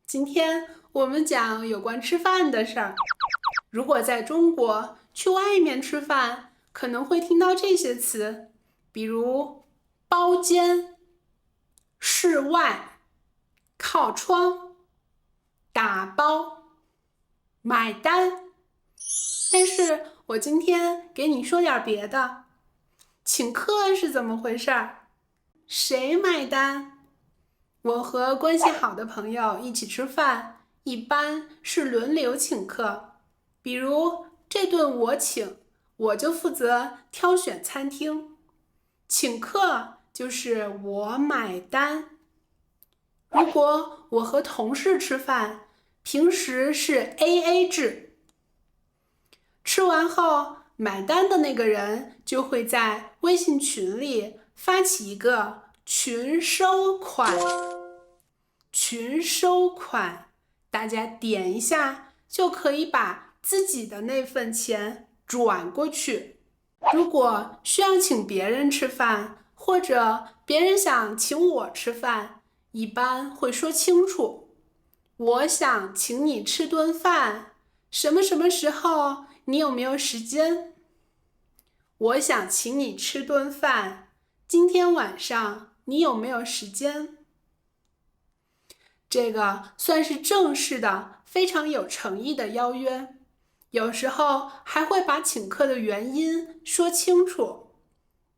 今天我们讲有关吃饭的事儿。如果在中国去外面吃饭，可能会听到这些词，比如包间、室外、靠窗、打包、买单。但是我今天给你说点别的。请客是怎么回事儿？谁买单？我和关系好的朋友一起吃饭，一般是轮流请客。比如这顿我请，我就负责挑选餐厅。请客就是我买单。如果我和同事吃饭，平时是 AA 制。吃完后，买单的那个人就会在微信群里发起一个群收款。群收款，大家点一下就可以把自己的那份钱转过去。如果需要请别人吃饭，或者别人想请我吃饭，一般会说清楚。我想请你吃顿饭，什么什么时候，你有没有时间？我想请你吃顿饭，今天晚上你有没有时间？这个算是正式的、非常有诚意的邀约，有时候还会把请客的原因说清楚。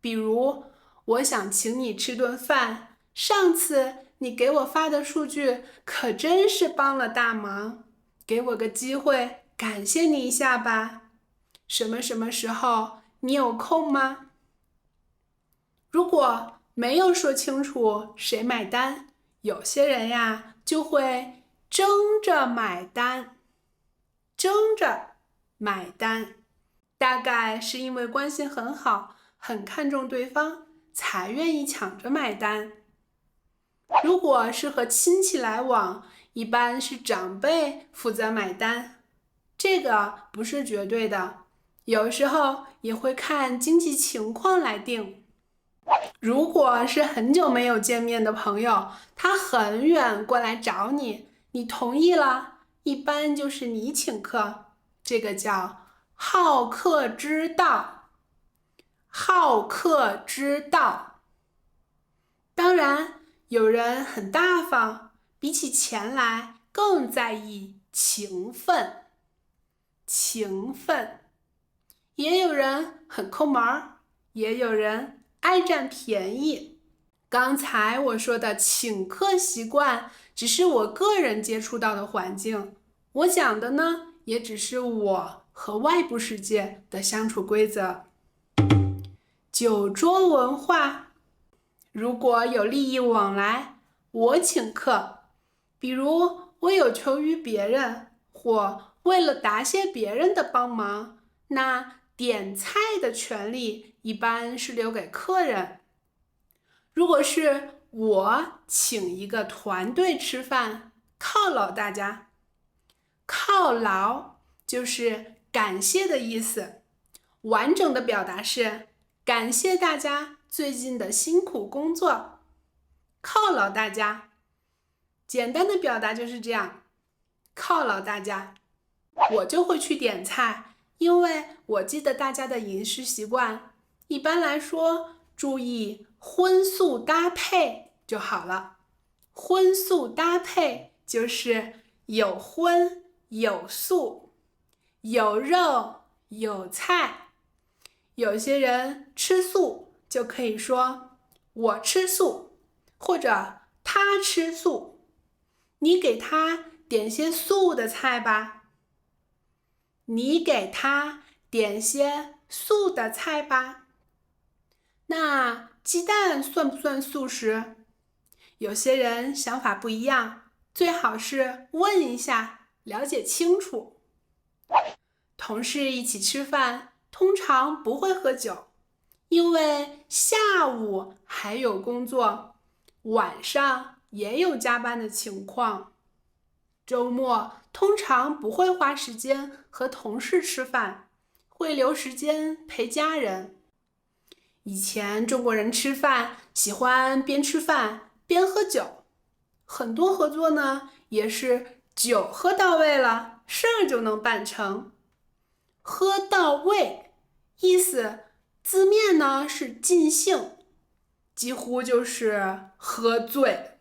比如，我想请你吃顿饭，上次你给我发的数据可真是帮了大忙，给我个机会感谢你一下吧。什么什么时候你有空吗？如果没有说清楚谁买单，有些人呀就会争着买单，争着买单，大概是因为关系很好，很看重对方，才愿意抢着买单。如果是和亲戚来往，一般是长辈负责买单，这个不是绝对的，有时候也会看经济情况来定。如果是很久没有见面的朋友，他很远过来找你，你同意了，一般就是你请客，这个叫好客之道。好客之道。当然，有人很大方，比起钱来更在意情分。情分。也有人很抠门儿，也有人爱占便宜。刚才我说的请客习惯只是我个人接触到的环境，我讲的呢，也只是我和外部世界的相处规则。酒桌文化，如果有利益往来，我请客。比如我有求于别人，或为了答谢别人的帮忙，那点菜的权利一般是留给客人。如果是我请一个团队吃饭，犒劳大家。犒劳就是感谢的意思，完整的表达是感谢大家最近的辛苦工作，犒劳大家。简单的表达就是这样，犒劳大家。我就会去点菜，因为我记得大家的饮食习惯，一般来说注意荤素搭配就好了。荤素搭配就是有荤有素，有肉有菜。有些人吃素就可以说我吃素，或者他吃素。你给他点些素的菜吧。你给他点些素的菜吧。那鸡蛋算不算素食？有些人想法不一样，最好是问一下，了解清楚。同事一起吃饭，通常不会喝酒，因为下午还有工作，晚上也有加班的情况。周末通常不会花时间和同事吃饭，会留时间陪家人。以前中国人吃饭喜欢边吃饭边喝酒，很多合作呢也是酒喝到位了，事儿就能办成。喝到位，意思字面呢是尽兴，几乎就是喝醉。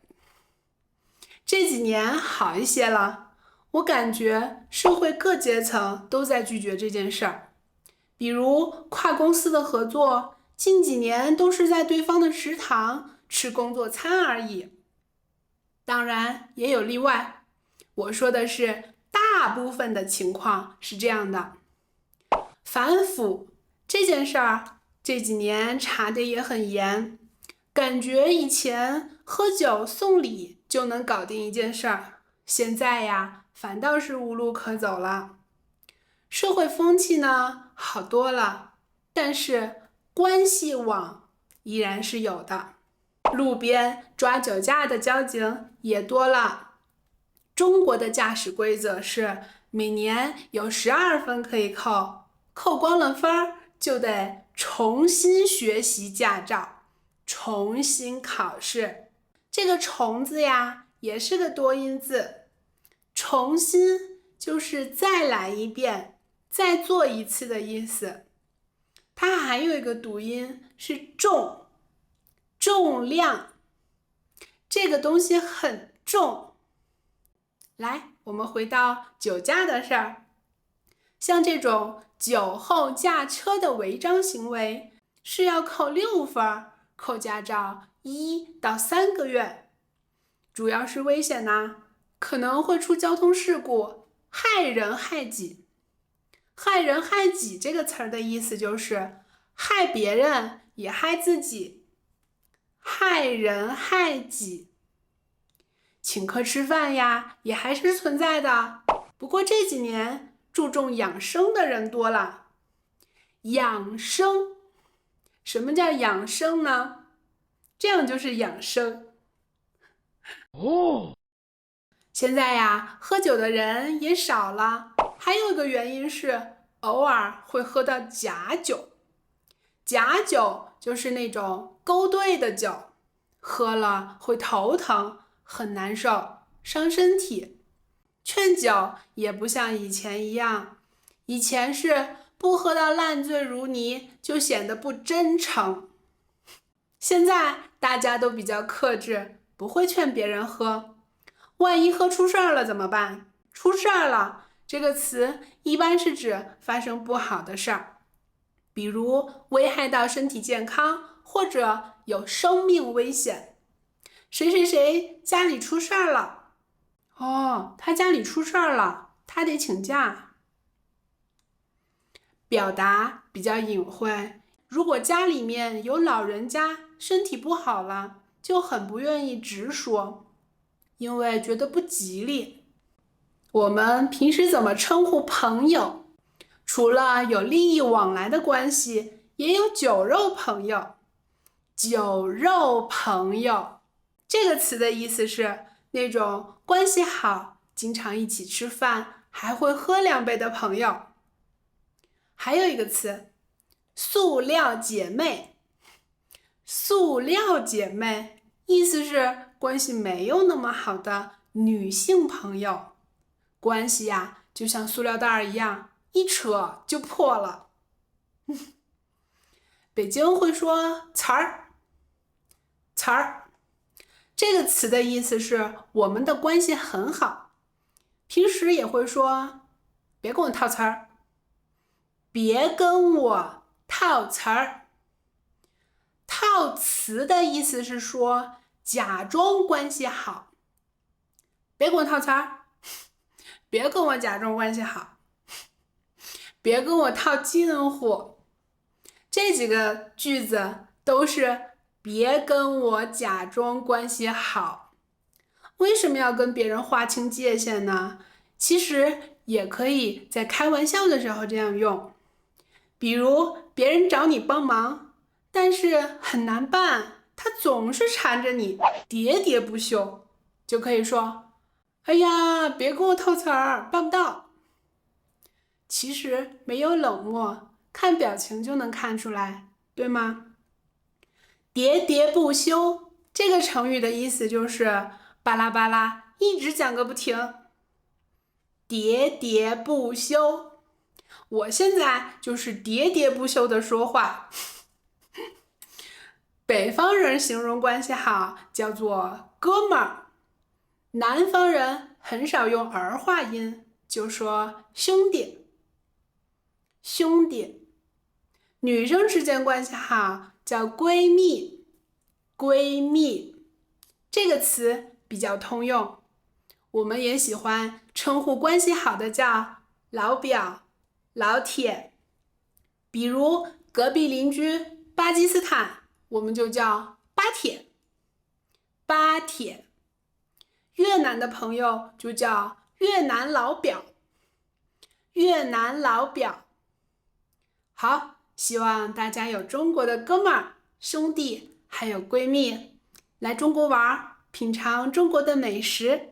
这几年好一些了，我感觉社会各阶层都在拒绝这件事儿。比如跨公司的合作，近几年都是在对方的食堂吃工作餐而已。当然也有例外，我说的是大部分的情况是这样的。反腐这件事儿这几年查得也很严，感觉以前喝酒送礼就能搞定一件事儿，现在呀反倒是无路可走了。社会风气呢好多了，但是关系网依然是有的。路边抓酒驾的交警也多了。中国的驾驶规则是每年有12分可以扣，扣光了分就得重新学习驾照，重新考试。这个重字呀也是个多音字，重新就是再来一遍，再做一次的意思。它还有一个读音是重，重量，这个东西很重。来，我们回到酒驾的事儿，像这种酒后驾车的违章行为是要扣6分，扣驾照1到3个月。主要是危险呐，可能会出交通事故，害人害己。害人害己这个词儿的意思就是害别人也害自己，害人害己。请客吃饭呀，也还是存在的，不过这几年注重养生的人多了。养生，什么叫养生呢？这样就是养生。现在呀，喝酒的人也少了，还有一个原因是偶尔会喝到假酒。假酒就是那种勾兑的酒，喝了会头疼，很难受，伤身体。劝酒也不像以前一样，以前是不喝到烂醉如泥就显得不真诚。现在大家都比较克制，不会劝别人喝。万一喝出事儿了怎么办？出事儿了这个词一般是指发生不好的事儿，比如危害到身体健康，或者有生命危险。谁谁谁家里出事儿了，他家里出事儿了，他得请假。表达比较隐晦，如果家里面有老人家身体不好了，就很不愿意直说，因为觉得不吉利。我们平时怎么称呼朋友？除了有利益往来的关系，也有酒肉朋友。酒肉朋友这个词的意思是那种关系好，经常一起吃饭，还会喝2杯的朋友。还有一个词，塑料姐妹。塑料姐妹意思是关系没有那么好的女性朋友，关系呀就像塑料袋一样，一扯就破了。北京会说词儿，词儿这个词的意思是我们的关系很好，平时也会说别跟我套词儿，别跟我套词儿。套词的意思是说假装关系好，别跟我套词儿，别跟我假装关系好，别跟我套近乎。这几个句子都是别跟我假装关系好。为什么要跟别人划清界限呢？其实也可以在开玩笑的时候这样用，比如别人找你帮忙，但是很难办，他总是缠着你，喋喋不休，就可以说，哎呀，别跟我套词儿，办不到。其实没有冷漠，看表情就能看出来，对吗？喋喋不休这个成语的意思就是巴拉巴拉一直讲个不停，喋喋不休。我现在就是喋喋不休的说话。北方人形容关系好叫做哥们儿，南方人很少用儿化音，就说兄弟。兄弟，女生之间关系好叫闺蜜。闺蜜这个词比较通用，我们也喜欢称呼关系好的叫老表、老铁。比如隔壁邻居巴基斯坦，我们就叫巴铁。巴铁。越南的朋友就叫越南老表。越南老表。好，希望大家有中国的哥们儿、兄弟，还有闺蜜，来中国玩，品尝中国的美食。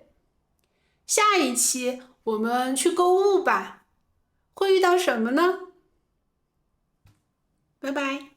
下一期我们去购物吧，会遇到什么呢？拜拜。